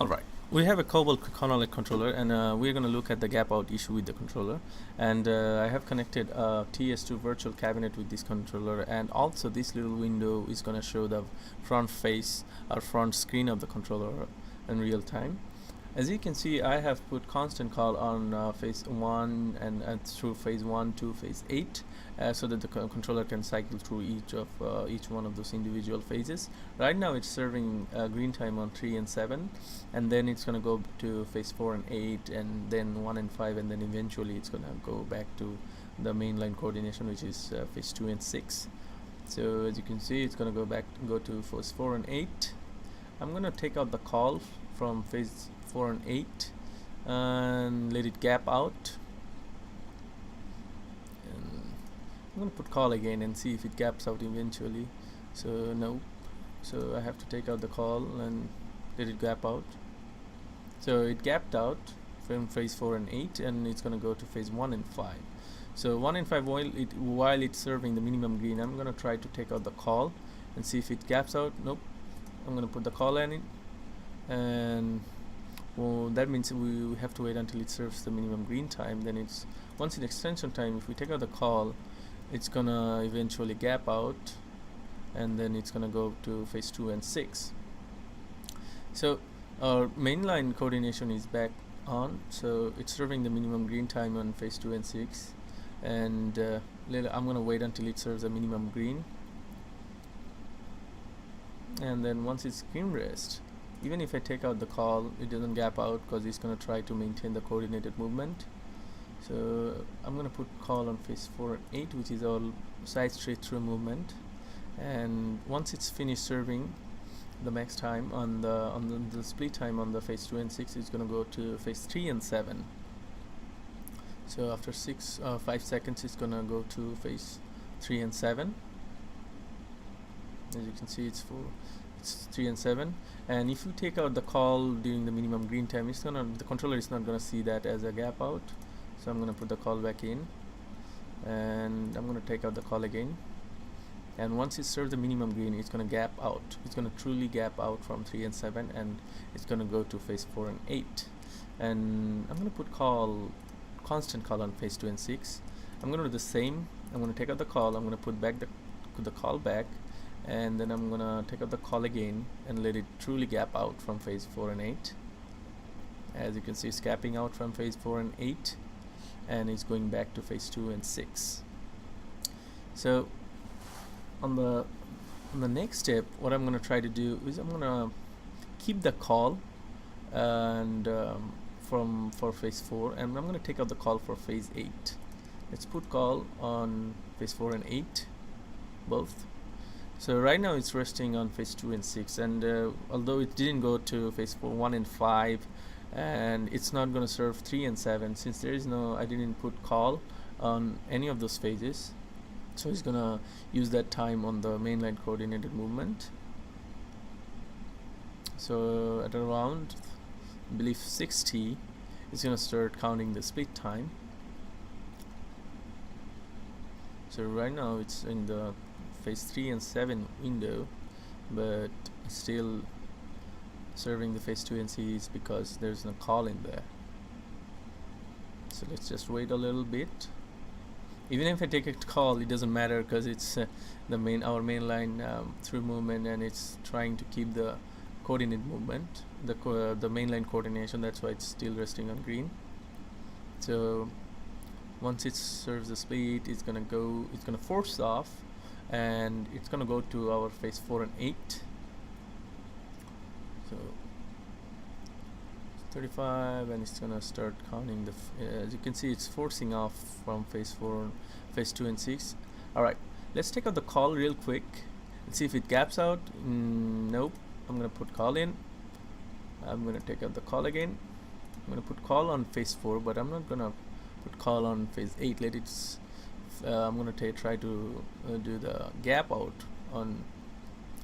Alright, we have a Cobalt Econolite controller, and we're going to look at the gap out issue with the controller. And I have connected a TS2 virtual cabinet with this controller, and also this little window is going to show the front face or front screen of the controller in real time. As you can see, I have put constant call on phase 1 and through phase 1 to phase 8 so that the controller can cycle through each one of those individual phases. Right now it's serving green time on 3 and 7, and then it's going to go to phase 4 and 8, and then 1 and 5, and then eventually it's going to go back to the mainline coordination, which is phase 2 and 6. So as you can see, it's going to go to phase 4 and 8. I'm going to take out the call from phase 4 and 8 and let it gap out, and I'm going to put call again and see if it gaps out eventually. So no, so I have to take out the call and let it gap out. So it gapped out from phase 4 and 8, and it's going to go to phase 1 and 5. So 1 and 5, while it's serving the minimum green, I'm going to try to take out the call and see if it gaps out. Nope. I'm going to put the call in it, and well, that means we have to wait until it serves the minimum green time. Then it's once in extension time, if we take out the call, it's gonna eventually gap out, and then it's gonna go to phase 2 and 6. So our mainline coordination is back on, so it's serving the minimum green time on phase 2 and 6, and I'm gonna wait until it serves the minimum green, and then once it's green rest, even if I take out the call, it doesn't gap out because it's going to try to maintain the coordinated movement. So I'm going to put call on phase 4 and 8, which is all side straight through movement, and once it's finished serving the max time on the split time on the phase 2 and 6, it's going to go to phase 3 and 7. So after 5 seconds, it's going to go to phase 3 and 7. As you can see, it's 3 and 7, and if you take out the call during the minimum green time, the controller is not gonna see that as a gap out. So I'm gonna put the call back in, and I'm gonna take out the call again, and once it serves the minimum green, it's gonna gap out. It's gonna truly gap out from 3 and 7, and it's gonna go to phase 4 and 8. And I'm gonna put constant call on phase 2 and 6. I'm gonna do the same. I'm gonna take out the call, I'm gonna put the call back, and then I'm gonna take out the call again and let it truly gap out from phase 4 and 8. As you can see, it's gapping out from phase 4 and 8, and it's going back to phase 2 and 6. So on the next step, what I'm gonna try to do is I'm gonna keep the call and for phase 4, and I'm gonna take out the call for phase 8. Let's put call on phase 4 and 8 both. So right now it's resting on phase 2 and 6, and although it didn't go to phase 4, 1 and 5, and it's not going to serve 3 and 7, since I didn't put call on any of those phases, so it's going to use that time on the mainline coordinated movement. So at around, I believe 60, it's going to start counting the split time. So right now it's in the phase 3 and 7 window, but still serving the phase 2 and 6 because there's no call in there. So let's just wait a little bit. Even if I take a call, it doesn't matter because it's our mainline through movement, and it's trying to keep the coordinate movement, the mainline coordination. That's why it's still resting on green. So once it serves the split, it's gonna force off, and it's gonna go to our phase 4 and 8. So 35, and it's gonna start counting as you can see, it's forcing off from phase 4, phase 2 and 6. Alright, let's take out the call real quick and see if it gaps out. Nope. I'm gonna put call in. I'm gonna take out the call again. I'm gonna put call on phase 4, but I'm not gonna put call on phase 8. I'm going to try to do the gap out on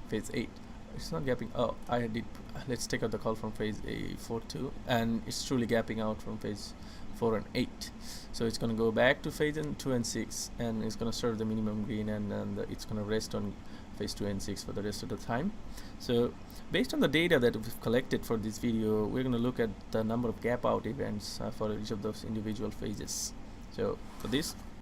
phase 8. It's not gapping. Oh, I did. Let's take out the call from phase 4 too, and it's truly gapping out from phase 4 and 8. So it's going to go back to phase 2 and 6, and it's going to serve the minimum green, and it's going to rest on phase 2 and 6 for the rest of the time. So based on the data that we've collected for this video, we're going to look at the number of gap out events for each of those individual phases. So for this,